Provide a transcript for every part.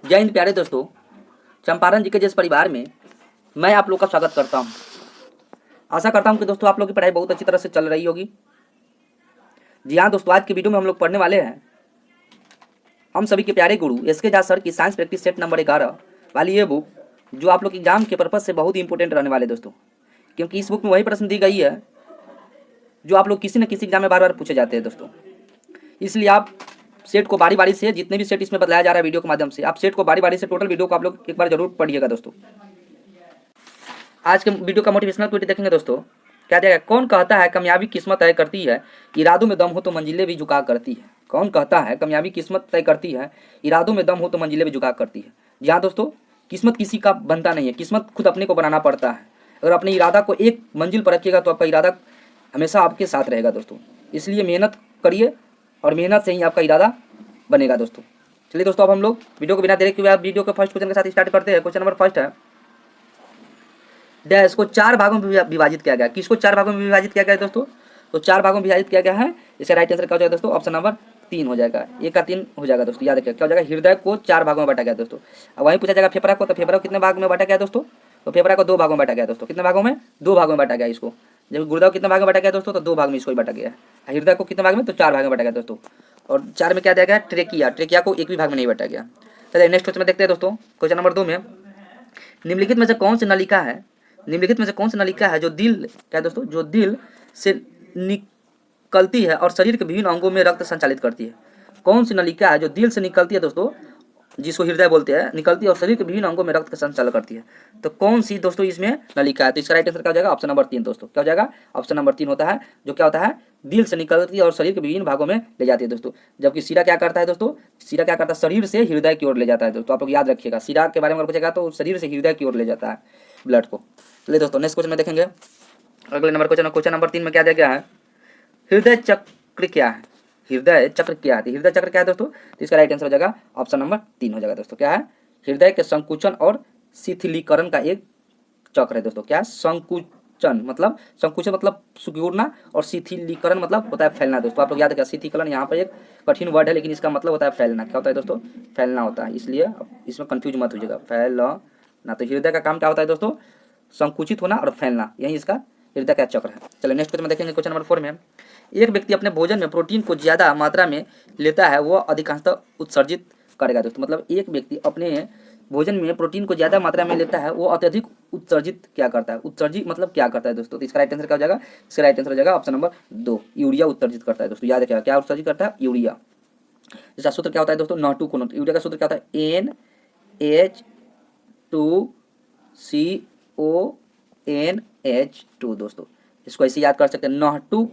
जय हिंद प्यारे दोस्तों, चंपारण जी के जिस परिवार में मैं आप लोग का स्वागत करता हूं। आशा करता हूं कि दोस्तों आप लोग की पढ़ाई बहुत अच्छी तरह से चल रही होगी। जी हाँ दोस्तों, आज की वीडियो में हम लोग पढ़ने वाले हैं हम सभी के प्यारे गुरु एस.के. झा सर की साइंस प्रैक्टिस सेट नंबर 11 वाली ये बुक, जो आप लोग एग्जाम के पर्पज से बहुत ही इंपॉर्टेंट रहने वाले दोस्तों, क्योंकि इस बुक में वही प्रश्न दी गई है जो आप लोग किसी न किसी एग्जाम में बार बार पूछे जाते हैं दोस्तों। इसलिए आप सेट को बारी बारी से, जितने भी सेट इसमें बताया जा रहा है वीडियो के माध्यम से, आप सेट को बारी बारी से टोटल वीडियो को आप लोग एक बार जरूर पढ़िएगा दोस्तों। आज के वीडियो का मोटिवेशनल ट्वीट देखेंगे दोस्तों। क्या देगा? कौन कहता है कामयाबी किस्मत तय करती है, इरादों में दम हो तो मंजिलें भी झुका करती है। कौन कहता है कामयाबी किस्मत तय करती है, इरादों में दम हो तो मंजिलें भी झुका करती है। जी हाँ दोस्तों, किस्मत किसी का बनता नहीं है, किस्मत खुद अपने को बनाना पड़ता है। अगर अपने इरादा को एक मंजिल पर रखिएगा तो आपका इरादा हमेशा आपके साथ रहेगा दोस्तों। इसलिए मेहनत करिए और मेहनत से ही आपका इरादा बनेगा दोस्तों। चलिए दोस्तों, अब हम लोग वीडियो को बिना देरी किए वीडियो के फर्स्ट क्वेश्चन के साथ स्टार्ट करते हैं। क्वेश्चन नंबर फर्स्ट है, डैश को 4 भागों में विभाजित किया गया। किसको 4 भागों में विभाजित किया गया है दोस्तों? तो 4 भागों में विभाजित किया गया है। इसका राइट आंसर क्या हो जाएगा दोस्तों? ऑप्शन नंबर 3 हो जाएगा। 1 का 3 हो जाएगा दोस्तों। याद रखिए क्या हो जाएगा, हृदय को 4 भागों में बांटा गया दोस्तों। अब वहीं पूछा जाएगा फेफड़ा को, तो फेफड़ा को कितने भाग में बांटा गया दोस्तों? तो फेफड़ा को 2 भागों में बांटा गया दोस्तों। कितने भागों में? 2 भागों में बांटा गया इसको। जब गुर्दा को कितने भाग में बांटा गया दोस्तों? तो 2 भाग में इसको ही बांटा गया है। हृदय को कितने भाग में? तो 4 भाग में बांटा गया दोस्तों। और 4 में क्या दिया गया? ट्रेकिया। ट्रेकिया को एक भी भाग में नहीं बांटा गया। चलिए नेक्स्ट क्वेश्चन में देखते हैं दोस्तों। क्वेश्चन नंबर 2 में, निम्नलिखित में से कौन सी नलिका है, निम्नलिखित में से कौन सी नलिका है जो दिल, क्या है दोस्तों, जो दिल से निकलती है और शरीर के विभिन्न अंगों में रक्त संचालित करती है। कौन सी नलिका है जो दिल से निकलती है दोस्तों, जिसको हृदय बोलते हैं, निकलती है और शरीर के विभिन्न अंगों में रक्त का संचालन करती है। तो कौन सी दोस्तों इसमें नलिका है? तो इसका राइट आंसर क्या हो जाएगा? ऑप्शन नंबर 3 दोस्तों। क्या हो जाएगा? ऑप्शन नंबर 3 होता है, जो क्या होता है, दिल से निकलती है और शरीर के विभिन्न भागों में ले जाती है दोस्तों। जबकि सीरा क्या करता है दोस्तों? सीरा क्या करता है? शरीर से हृदय की ओर ले जाता है दोस्तों। आप लोग याद रखिएगा, सीरा के बारे में अगर पूछेगा तो शरीर से हृदय की ओर ले जाता है ब्लड को। चलिए दोस्तों नेक्स्ट क्वेश्चन में देखेंगे। अगले नंबर क्वेश्चन नंबर 3 में क्या दिया गया है, हृदय चक्र क्या है? हृदय चक्र क्या है? हृदय चक्र क्या है दोस्तों? तो इसका राइट आंसर हो जाएगा ऑप्शन नंबर 3 हो जाएगा दोस्तों। क्या है? हृदय के संकुचन और शिथिलीकरण का एक चक्र है दोस्तों। क्या है? संकुचन मतलब, संकुचन मतलब सिकुड़ना, और शिथिलीकरण मतलब होता है फैलना दोस्तों। आप लोग याद रखिए, शिथिलीकरण यहाँ पर एक कठिन वर्ड है, लेकिन इसका मतलब होता है फैलना। क्या होता है दोस्तों? फैलना होता है। इसलिए इसमें कंफ्यूज मत होइएगा, फैलना। तो हृदय का काम क्या होता है दोस्तों? संकुचित होना और फैलना, यही इसका हृदय का चक्र है। चलिए नेक्स्ट क्वेश्चन में देखेंगे। क्वेश्चन नंबर 4 में, एक व्यक्ति अपने भोजन में प्रोटीन को ज़्यादा मात्रा में लेता है, वो अधिकांशतः उत्सर्जित करेगा दोस्तों। मतलब एक व्यक्ति अपने भोजन में प्रोटीन को ज़्यादा मात्रा में लेता है, वो अत्यधिक उत्सर्जित क्या करता है? उत्सर्जित मतलब क्या करता है दोस्तों? तो इसका राइट आंसर क्या हो जाएगा? इसका राइट आंसर हो जाएगा ऑप्शन नंबर 2, यूरिया उत्सर्जित करता है दोस्तों। याद रखिएगा, क्या उत्सर्जित करता है? यूरिया। इसका सूत्र क्या होता है दोस्तों? N2 यूरिया का सूत्र क्या होता है? NH2CONH2 दोस्तों। इसको ऐसे याद कर सकते हैं, N2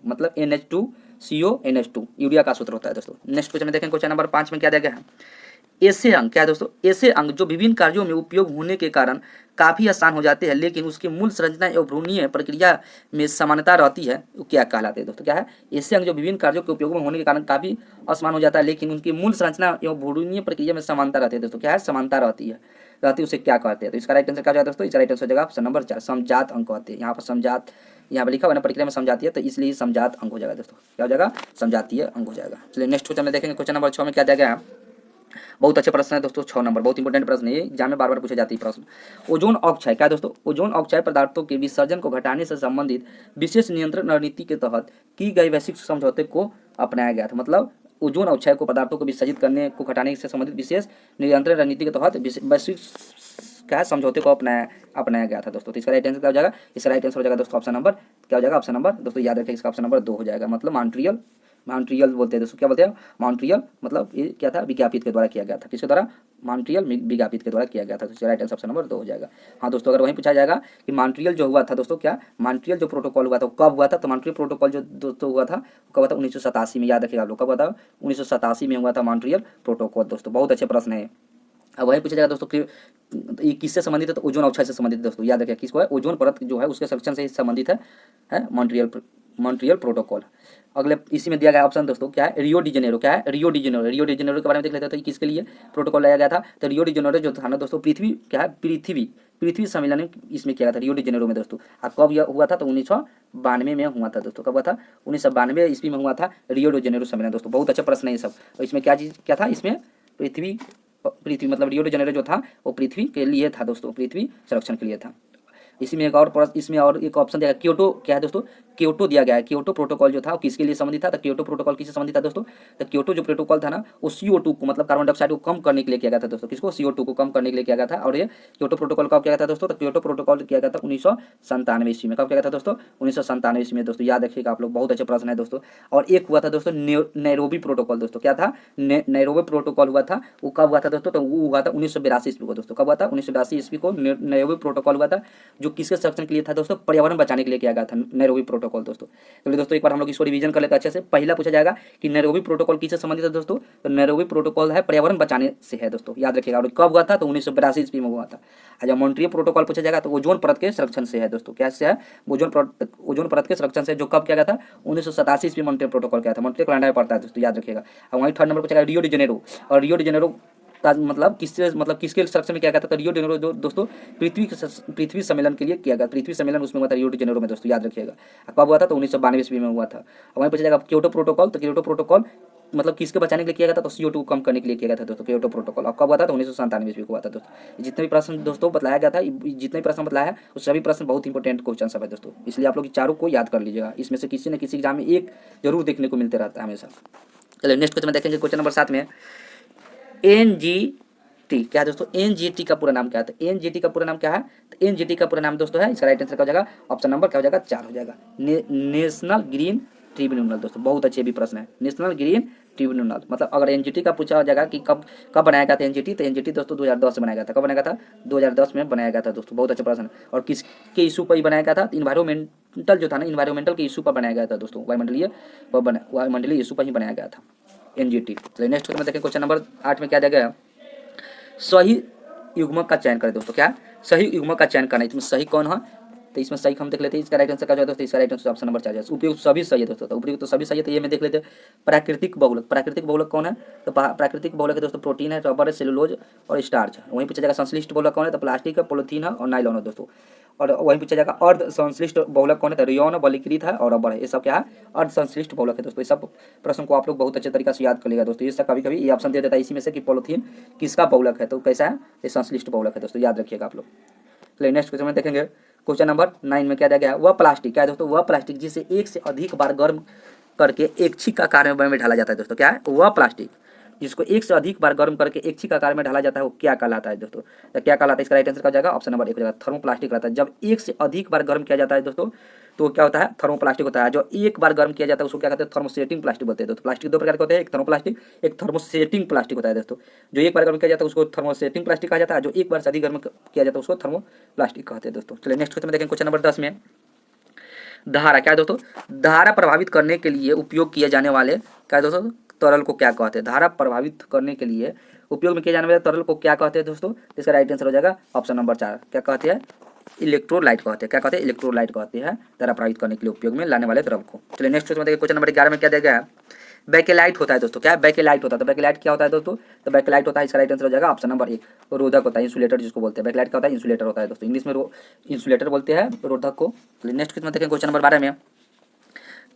मतलब NH2CONH2 यूरिया का सूत्र होता है दोस्तों। नेक्स्ट क्वेश्चन में देखें। क्वेश्चन नंबर 5 में क्या दिया गया है, ऐसे अंग क्या है दोस्तों? ऐसे अंग जो विभिन्न कार्यों में उपयोग होने के कारण काफी आसान हो जाते हैं, लेकिन उसकी मूल संरचना एवं भ्रूणीय प्रक्रिया में समानता रहती है, वो क्या कहलाते हैं दोस्तों? क्या है? ऐसे अंग जो विभिन्न कार्यों के उपयोग में होने के कारण काफी आसान हो जाता है, लेकिन उनकी मूल संरचना एवं भ्रूणीय प्रक्रिया में समानता रहती है दोस्तों। क्या है? समानता रहती है, उसे क्या कहते हैं? तो इसका राइट आंसर क्या हो जाएगा दोस्तों? इसका राइट आंसर हो जाएगा ऑप्शन नंबर 4, समजात अंग कहते हैं। यहाँ पर समजात, यहाँ पर लिखा हुआ है ना, प्रक्रिया में समझाती है, तो इसलिए समजात अंग हो जाएगा दोस्तों। क्या हो जाएगा? समजातीय अंग हो जाएगा। चलिए नेक्स्ट क्वेश्चन में देखेंगे। क्वेश्चन नंबर 6 में क्या दिया गया है, बहुत अच्छे प्रश्न है दोस्तों। 6 नंबर बहुत इंपॉर्टेंट प्रश्न है, ये एग्जाम में बार बार पूछे जाती है प्रश्न। ओजोन अक्षय क्या है दोस्तों? ओजोन अक्षय पदार्थों के विसर्जन को घटाने से संबंधित विशेष नियंत्रण रणनीति के तहत की गई वैश्विक समझौते को अपनाया गया था। मतलब ओजोन अक्षय को पदार्थों को विसर्जित करने को घटाने से संबंधित विशेष नियंत्रण रणनीति के तहत वैश्विक क्या है, समझौते को अपनाया गया था दोस्तों। तो इसका राइट आंसर क्या हो जाएगा? इसका राइट आंसर हो जाएगा दोस्तों ऑप्शन नंबर, क्या हो जाएगा? ऑप्शन नंबर दोस्तों याद रखिए, इसका ऑप्शन नंबर 2 हो जाएगा। मतलब मॉन्ट्रियल, मॉन्ट्रियल बोलते हैं दोस्तों। क्या बोलते हैं? मॉन्ट्रियल मतलब ये क्या था? विज्ञापित के द्वारा किया गया था। किसके द्वारा? मॉन्ट्रियल विज्ञापित के द्वारा किया गया था। तो इसका राइट आंसर ऑप्शन नंबर 2 हो जाएगा। हाँ दोस्तों, अगर वहीं पूछा जाएगा कि मॉन्ट्रियल जो हुआ था दोस्तों, क्या मॉन्ट्रियल जो प्रोटोकॉल हुआ था कब हुआ था? तो मॉन्ट्रियल प्रोटोकॉल जो दोस्तों हुआ था कब हुआ था? 1987 में। याद रखिएगा आप लोग, कब हुआ था? 1987 में हुआ था मॉन्ट्रियल प्रोटोकॉल दोस्तों। बहुत अच्छे प्रश्न है। अब वही पूछा जाएगा दोस्तों कि ये किससे संबंधित है? तो ओजोन अक्षय से संबंधित दोस्तों। याद रखिए किसको है? ओजोन परत जो है उसके संरक्षण से संबंधित है मॉन्ट्रियल प्रोटोकॉल। अगले इसी में दिया गया ऑप्शन दोस्तों क्या है? Rio de Janeiro. क्या है? Rio de Janeiro. Rio de Janeiro के बारे में देख लेते हैं, तो किसके लिए प्रोटोकॉल लाया गया था? तो रियो डी जेनेरो जो था ना दोस्तों, पृथ्वी क्या है? पृथ्वी सम्मेलन इसमें किया था रियो डी जेनेरो में दोस्तों। अब कब यह हुआ था? तो 1992 में हुआ था दोस्तों। कब हुआ था? 1992 ईस्वी में हुआ था रियो डी जेनेरो सम्मेलन दोस्तों। बहुत अच्छा प्रश्न है ये सब। और इसमें क्या चीज़ क्या था? इसमें पृथ्वी पृथ्वी मतलब रियो डी जेनेरो जो था वो पृथ्वी के लिए था दोस्तों, पृथ्वी संरक्षण के लिए था। इसी में एक और प्रश्न, इसमें और एक ऑप्शन दिया गया, क्योटो क्या है दोस्तों, क्योटो दिया गया है। क्योटो प्रोटोकॉल जो था वो किसके लिए संबंधित था, तो क्योटो प्रोटोकॉल किससे संबंधित था दोस्तों, तो क्योटो जो प्रोटोकॉल था ना वो CO2 को मतलब कार्बन डाइऑक्साइड को कम करने के लिए किया गया था दोस्तों, किसको, CO2 को कम करने के लिए किया गया था। और ये क्योटो प्रोटोकॉल कब किया गया था दोस्तों, तो क्योटो प्रोटोकॉल किया गया था 1997 ईस्वी में। कब किया गया था दोस्तों, 1997 ईस्वी में दोस्तों, याद रखिएगा आप लोग, बहुत अच्छे प्रश्न है दोस्तों। और एक हुआ था दोस्तों नैरोबी प्रोटोकॉल दोस्तों, क्या था, नैरोबी प्रोटोकॉल हुआ था, वो कब हुआ था दोस्तों, तो वो हुआ था 1982 ईस्वी को दोस्तों। कब हुआ था, 1982 ईस्वी को नैरोबी प्रोटोकॉल हुआ था, जो किसके संरक्षण के लिए था दोस्तों, पर्यावरण बचाने के लिए किया गया था नैरोबी प्रोटोकॉल दोस्तों। चलिए दोस्तों एक बार हम लोग इसको रिवीजन कर लेते हैं अच्छे से। पहला पूछा जाएगा कि नैरोबी प्रोटोकॉल किससे संबंधित है दोस्तों, तो नैरोबी प्रोटोकॉल है पर्यावरण बचाने से है दोस्तों, याद रखिएगा। और कब हुआ था, तो 1982 ईस्वी में हुआ था। जब मॉन्ट्रियल प्रोटोकॉल पूछा जाएगा तो ओजोन परत के संरक्षण से है दोस्तों, क्या से है, ओजोन परत के संरक्षण से, जो कब किया गया था, 1987 ईस्वी मॉन्ट्रियल प्रोटोकॉल किया था। मॉन्ट्रियल कनाडा में पड़ता है दोस्तों, याद रखिएगा। और वहीं थर्ड नंबर पूछा जाएगा रियो डी जेनेरो, और रियो डी जेनेरो का मतलब किसके संरक्षण में किया गया था, तो रियो डी जेनेरो जो दोस्तों पृथ्वी सम्मेलन के लिए किया गया, पृथ्वी सम्मेलन उसमें हुआ था रियो डी जेनेरो में दोस्तों, याद रखिएगा। कब हुआ था, तो 1992 ईस्वी में हुआ था। और वहीं पूछा जाएगा क्योटो प्रोटोकॉल, तो क्योटो प्रोटोकॉल मतलब किसके बचाने के लिए किया गया था, तो CO2 को कम करने के लिए किया गया था दोस्तों, क्योटो प्रोटोकॉल। और कब हुआ था, तो 1997 ईस्वी को हुआ था दोस्तों। जितने भी प्रश्न दोस्तों बताया गया था, जितने भी प्रश्न बताया है वो सभी प्रश्न बहुत इंपॉर्टेंट क्वेश्चन सब है दोस्तों, इसलिए आप लोग चारों को याद कर लीजिएगा। इसमें से किसी न किसी एग्जाम में एक जरूर देखने को मिलते रहता है हमेशा। चलिए नेक्स्ट क्वेश्चन में देखेंगे, क्वेश्चन नंबर 7 में NGT क्या है दोस्तों, NGT का पूरा नाम क्या है, तो NGT का पूरा नाम क्या है, तो NGT का पूरा नाम दोस्तों है, इसका राइट आंसर क्या हो जाएगा, ऑप्शन नंबर क्या हो जाएगा, 4 हो जाएगा, नेशनल ग्रीन ट्रिब्यूनल दोस्तों। बहुत अच्छे भी प्रश्न है, नेशनल ग्रीन ट्रिब्यूनल मतलब अगर NGT का पूछा जाएगा कि कब बनाया गया था NGT, तो NGT दोस्तों 2010 में बनाया गया था। कब बनाया गया था, 2010 में बनाया गया था दोस्तों, बहुत अच्छा प्रश्न है। और किसके इशू पर ही बनाया गया था, इन्वायरमेंटल जो था ना, इन्वायरमेंटल के इशू पर बनाया गया था दोस्तों, वायुमंडलीय इशू पर ही बनाया गया था NGT। चलिए नेक्स्ट क्वेश्चन में देखें, क्वेश्चन नंबर 8 में क्या दिया गया, सही युग्मक का चयन करें दोस्तों, क्या सही युग्मक का चयन करना है, इसमें सही कौन है, तो इसमें सही हम देख लेते हैं, इसका राइट आंसर क्या होगा दोस्तों, इसका राइट आंसर ऑप्शन नंबर 4 है। उपयुक्त सभी सही है दोस्तों, तो उपयुक्त तो सभी सही है, तो ये में देख लेते हैं प्राकृतिक बहुलक। प्राकृतिक बहुलक कौन है, तो प्राकृतिक बहुलक है दोस्तों, प्रोटीन है, रबर है, सेलुलोज और स्टार्च। वहीं पूछा जाएगा संश्लिष्ट बहुलक कौन है, तो प्लास्टिक है, पॉलीथीन है और नाइलॉन है दोस्तों। और वहीं पूछा जाएगा अर्ध संश्लिष्ट बहुलक कौन है, तो रेयन, वलीकृत है और रबर है, ये सब क्या है, अर्ध संश्लिष्ट बहुलक है दोस्तों। ये सब प्रश्न को आप लोग बहुत अच्छे तरीके से याद कर लेगा दोस्तों। ये सब कभी कभी ये ऑप्शन दे देता है इसी में से कि पॉलीथीन किसका बहुलक है, तो कैसा है, ये संश्लिष्ट बहुलक है दोस्तों, याद रखिएगा आप लोग। चलिए नेक्स्ट क्वेश्चन में देखेंगे, क्वेश्चन नंबर 9 में क्या दिया गया है, वह प्लास्टिक क्या है दोस्तों, वह प्लास्टिक जिसे एक से अधिक बार गर्म करके ऐच्छिक आकार में ढाला जाता है दोस्तों, क्या है, वह प्लास्टिक जिसको एक से अधिक बार गर्म करके ऐच्छिक आकार में ढाला जाता है वो क्या कहलाता है दोस्तों, तो क्या कहलाता है, इसका राइट आंसर क्या हो जाएगा, ऑप्शन नंबर 1 हो जाएगा, थर्मोप्लास्टिक रहता है। जब एक से अधिक बार गर्म किया जाता है दोस्तों तो क्या होता है, थर्मोप्लास्टिक होता है। जो एक बार गर्म किया जाता है उसको क्या कहते हैं, थर्मोसेटिंग प्लास्टिक बोलते हैं दोस्तों। प्लास्टिक दो प्रकार के होते हैं, एक थर्मोप्लास्टिक, एक थर्मोसेटिंग प्लास्टिक होता है दोस्तों। जो एक बार गर्म किया जाता है उसको थर्मोसेटिंग प्लास्टिक कहा जाता है, जो एक बार से अधिक गर्म किया जाता है उसको थर्मोप्लास्टिक कहते हैं दोस्तों। चलिए नेक्स्ट क्वेश्चन में देखें, क्वेश्चन नंबर 10 में धारा क्या है दोस्तों, धारा प्रभावित करने के लिए उपयोग किए जाने वाले क्या है दोस्तों, तरल को क्या कहते हैं, धारा प्रभावित करने के लिए उपयोग में किए जाने वाले तरल को क्या कहते हैं दोस्तों, इसका राइट आंसर हो जाएगा ऑप्शन नंबर 4, क्या कहते हैं, इलेक्ट्रोलाइट कहते हैं। क्या कहते हैं, इलेक्ट्रोलाइट कहते हैं धारा प्रभावित करने के लिए उपयोग में लाने वाले द्रव को। चलिए नेक्स्ट क्वेश्चन में देखिए, क्वेश्चन नंबर 11 में क्या दिया गया है, बैकेलाइट होता है दोस्तों, क्या है, बैकेलाइट होता है। तो बैकेलाइट क्या होता है दोस्तों, तो बैकेलाइट होता है, इसका राइट आंसर हो जाएगा ऑप्शन नंबर 1, रोधक होता है, इंसुलेटर जिसको बोलते हैं। बैकेलाइट क्या होता है, इंसुलेटर होता है दोस्तों, इंग्लिश में इंसुलेटर बोलते हैं रोधक को। नेक्स्ट क्वेश्चन में देखें, क्वेश्चन नंबर 12 में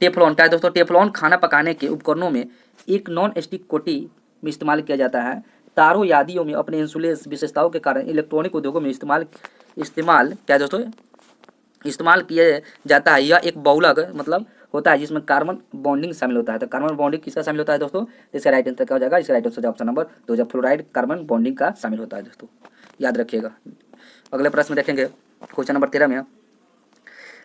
टेफ्लॉन क्या है दोस्तों, टेफ्लॉन खाना पकाने के उपकरणों में एक नॉन स्टिक कोटी में इस्तेमाल किया जाता है। तारों या आदियों में अपने इंसुलेशन विशेषताओं के कारण इलेक्ट्रॉनिक उद्योगों में इस्तेमाल क्या है दोस्तों, इस्तेमाल किया जाता है। यह एक बहुलक मतलब होता है जिसमें कार्बन बॉन्डिंग शामिल होता है। तो कार्बन बॉन्डिंग किसका शामिल होता है दोस्तों, इसका राइट आंसर क्या हो जाएगा, इसका राइट आंसर ऑप्शन नंबर 2 जब फ्लोराइड कार्बन बॉन्डिंग का शामिल होता है दोस्तों, याद रखिएगा। अगले प्रश्न में देखेंगे, क्वेश्चन नंबर 13 में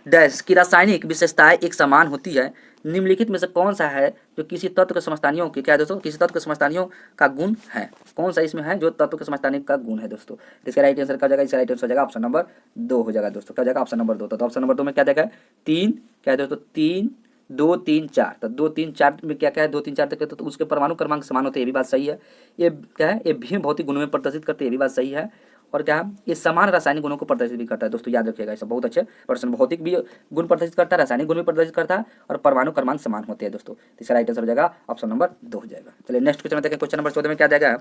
डैश की रासायनिक विशेषताएं एक समान होती है, निम्नलिखित में से कौन सा है जो किसी तत्व के समस्थानियों की क्या है दोस्तों, किसी तत्व के समस्थानियों का गुण है, कौन सा इसमें है जो तत्व के समस्थानियों का गुण है दोस्तों। इसका राइट आंसर क्या हो जाएगा, इसका राइट आंसर हो जाएगा ऑप्शन नंबर 2 हो जाएगा दोस्तों, क्या हो जाएगा ऑप्शन नंबर 2। तो ऑप्शन नंबर 2 में क्या देगा 3 क्या है दोस्तों, 3 2 3 4, तो 2 3 4 में क्या क्या है, 2 3 4 तक तो उसके परमाणु क्रमांक समान होते हैं, ये भी बात सही है। ये क्या है, ये भिन्न भौतिक गुणों में प्रदर्शित करते हैं, ये भी बात सही है। और क्या है, ये समान रासायनिक गुणों को प्रदर्शित भी करता है दोस्तों, याद रखिएगा। ऐसा बहुत अच्छे प्रश्न, भौतिक भी गुण प्रदर्शित करता है, रासायनिक गुण भी प्रदर्शित करता है और परमाणु क्रमांक समान होते हैं दोस्तों। इसका राइट आंसर हो जाएगा ऑप्शन नंबर 2 हो जाएगा। चलिए नेक्स्ट क्वेश्चन में देखें, क्वेश्चन नंबर 14 में क्या देगा,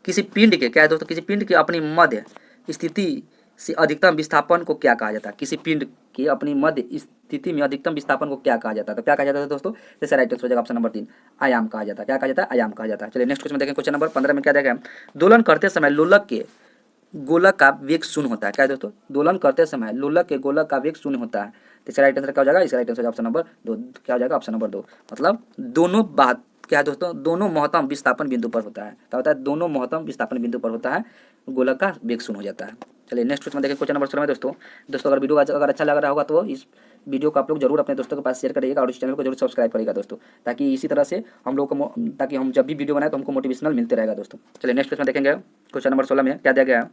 किसी पिंड के क्या है दोस्तों, किसी पिंड के अपनी मध्य स्थिति से अधिकतम विस्थापन को क्या कहा जाता है। किसी पिंड के अपनी मध्य स्थिति में अधिकतम विस्थापन को क्या कहा जाता है? तो क्या कहा जाता है दोस्तों? जैसे राइट आंसर हो जाएगा ऑप्शन नंबर 3, आयाम कहा जाता है। क्या कहा जाता है? आयाम कहा जाता है। चलिए नेक्स्ट क्वेश्चन देखें। क्वेश्चन नंबर 15 में क्या देखा है? दोलन करते समय लोलक के गोलक का वेग शून्य होता है। क्या है दोस्तों? दोलन करते समय लोलक के गोलक का वेग शून्य होता है। तो इसका राइट आंसर क्या हो जाएगा? इसका राइट आंसर ऑप्शन नंबर 2। क्या हो जाएगा? Option number 2। मतलब दोनों बात क्या है दोस्तों? दोनों महत्तम विस्थापन बिंदु पर होता है। क्या होता है? दोनों महत्तम विस्थापन बिंदु पर होता है, गोलक का वेग शून्य हो जाता है। चलिए नेक्स्ट क्वेश्चन देखें। क्वेश्चन नंबर 16 में दोस्तों अगर वीडियो अगर अच्छा लग रहा होगा तो इस वीडियो को आप लोग जरूर अपने दोस्तों के पास शेयर करिएगा और इस चैनल को जरूर सब्सक्राइब करिएगा दोस्तों, ताकि इसी तरह से हम लोग को ताकि हम जब भी वीडियो बनाए तो हमको मोटिवेशनल मिलते रहेगा दोस्तों। चलिए नेक्स्ट क्वेश्चन देखेंगे। क्वेश्चन नंबर 16 में क्या दिया गया है?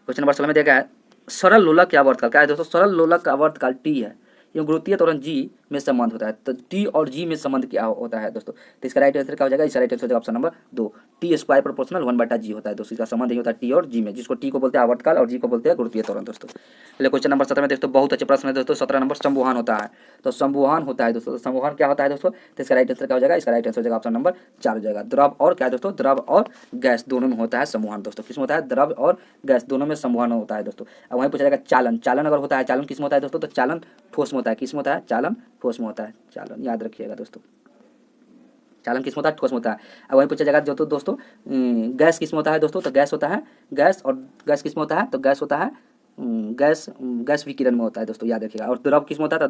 क्वेश्चन नंबर 16 में दिया गया है सरल लोलक का आवर्तकाल। क्या है दोस्तों? सरल लोलक का आवर्तकाल टी है एवं गुरुत्वीय त्वरण जी में संबंध होता है। तो टी और जी में संबंध क्या होता है दोस्तों? तो इसका राइट आंसर क्या हो जाएगा? इसका राइट आंसर हो जाएगा option number 2, T square proportional 1/g होता है दोस्तों। इसका संबंध ही होता है टी और जी में, जिसको टी को बोलते हैं आवर्तकाल और जी को बोलते हैं गुरुत्वीय त्वरण दोस्तों। चलिए क्वेश्चन नंबर 17 में दोस्तों बहुत अच्छे प्रश्न है दोस्तों। 17 नंबर संवहन होता है। तो संवहन होता है दोस्तों। तो संवहन क्या होता है दोस्तों? तो इसका राइट आंसर क्या हो जाएगा? इसका राइट आंसर हो जाएगा ऑप्शन नंबर 4 हो जाएगा। द्रव और क्या है दोस्तों? द्रव और गैस दोनों में होता है संवहन दोस्तों। किसमें होता है? द्रव और गैस दोनों में संवहन होता है दोस्तों। अब वहीं पूछा जाएगा चालन। चालन अगर होता है, चालन किसमें होता है दोस्तों? तो चालन ठोस में होता है। किसमें होता है? चालन ठोस में होता है। चालन याद रखिएगा दोस्तों, चालन किसमें होता है? ठोस में होता है। अब वहीं पूछा जाएगा जो तो दोस्तों गैस किसमें होता है दोस्तों? तो गैस होता है, गैस और गैस किसमें होता है? तो गैस होता है गैस विकिरण में होता है दोस्तों, याद रखिएगा। और द्रव किसमें होता है? तो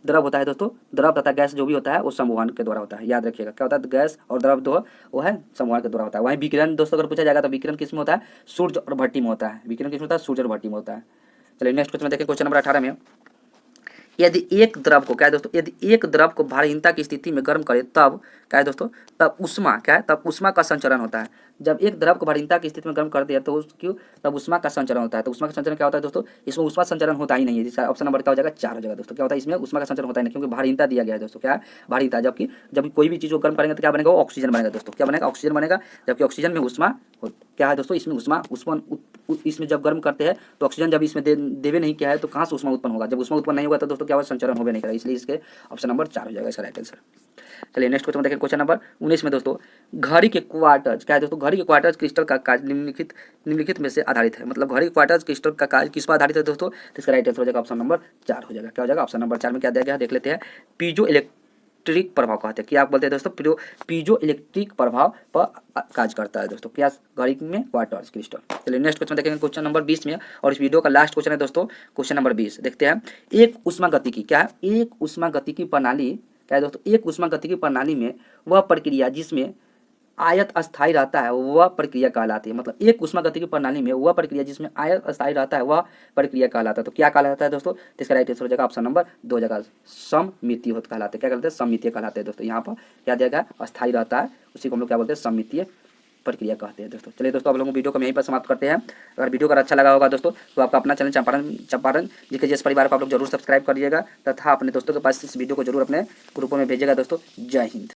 द्रव होता है दोस्तों। द्रव तथा गैस जो भी होता है वो संवहन के द्वारा होता है, याद रखिएगा। क्या होता है? गैस और द्रव दो वो है संवहन के द्वारा होता है। वहीं विकिरण दोस्तों अगर पूछा जाएगा तो विकिरण किसमें होता है? सूर्य और भट्टी में होता है। विकिरण किसमें होता है? सूर्य और भट्टी में होता है। चलिए नेक्स्ट क्वेश्चन देखें। क्वेश्चन नंबर 18 में यदि एक द्रव को क्या है दोस्तों? यदि एक द्रव को भारीहीनता की स्थिति में गर्म करे तब क्या है दोस्तों? तब उष्मा क्या है? तब उष्मा का संचरण होता है। जब एक द्रव को भारीहीनता की स्थिति में गर्म कर दिया तो क्यों? तब उष्मा का संचरण होता है। तो उष्मा का संचरण क्या होता है दोस्तों? इसमें उष्मा संचरण होता ही नहीं है। जिसका ऑप्शन नंबर क्या हो जाएगा? 4 हो जाएगा दोस्तों। क्या होता है? इसमें उष्मा का संचरण होता ही नहीं, क्योंकि भारीहीनता दिया गया है दोस्तों। क्या है? भारीहीनता। जबकि जब कोई भी चीज़ को गर्म करेंगे तो क्या बनेगा? वो ऑक्सीजन बनेगा दोस्तों। क्या बनेगा? ऑक्सीजन बनेगा। जबकि ऑक्सीजन में उष्मा क्या है दोस्तों? इसमें उष्मा इसमें जब गर्म करते हैं तो ऑक्सीजन जब इसमें देवे नहीं किया है तो कहाँ से उष्मा उत्पन्न होगा? जब उष्मा उत्पन्न नहीं होगा तो दोस्तों क्या होगा? संचरण होवे नहीं करेगा। इसलिए इसके ऑप्शन नंबर 4 हो जाएगा इसका राइट आंसर। चलिए नेक्स्ट क्वेश्चन देखें। क्वेश्चन नंबर 19 में दोस्तों घड़ी के क्वार्टर्स क्या है दोस्तों? घड़ी के क्वार्टर्स क्रिस्टल का कार्य निम्नलिखित में से आधारित है। मतलब घड़ी के क्वार्टर्स क्रिस्टल का कार्य किस पर आधारित है दोस्तों? तो इसका राइट आंसर हो जाएगा ऑप्शन नंबर 4 हो जाएगा। क्या हो जाएगा? ऑप्शन नंबर 4 में क्या दिया गया देख लेते हैं। पीजो इलेक्ट्रिक प्रभाव कहते हैं। क्या आप बोलते हैं दोस्तों? पीजो इलेक्ट्रिक प्रभाव पर कार्य करता है दोस्तों। क्या? घड़ी में क्वार्टर्स क्रिस्टल। चलिए नेक्स्ट क्वेश्चन देखेंगे। क्वेश्चन नंबर 20 में, और इस वीडियो का लास्ट क्वेश्चन है दोस्तों। क्वेश्चन नंबर 20 देखते हैं। एक ऊष्मागतिकी क्या है? एक ऊष्मागतिकी प्रणाली क्या है दोस्तों? एक ऊष्मागतिकी प्रणाली में वह प्रक्रिया जिसमें आयत अस्थायी रहता है वह प्रक्रिया कहलाती है। मतलब एक ऊष्मागतिकी प्रणाली में वह प्रक्रिया जिसमें आयत अस्थायी रहता है वह प्रक्रिया कहलाता है। तो क्या कहलाता है दोस्तों? तो इसका राइट आंसर हो जाएगा ऑप्शन नंबर 2 जगह सममितीय होता कहलाते हैं। क्या कहलाते हैं? सममितीय कहलाते हैं दोस्तों। यहाँ पर क्या दिया गया? अस्थायी रहता है, उसी को हम लोग क्या बोलते हैं? सममितीय प्रक्रिया कहते हैं दोस्तों। चलिए दोस्तों, आप लोगों को वीडियो को यहीं पर समाप्त करते हैं। अगर वीडियो अगर अच्छा लगा होगा दोस्तों तो आपका अपना चैनल चंपारण जीके परिवार को आप लोग जरूर सब्सक्राइब करिएगा तथा अपने दोस्तों के पास इस वीडियो को जरूर अपने ग्रुपों में भेजिएगा दोस्तों। जय हिंद।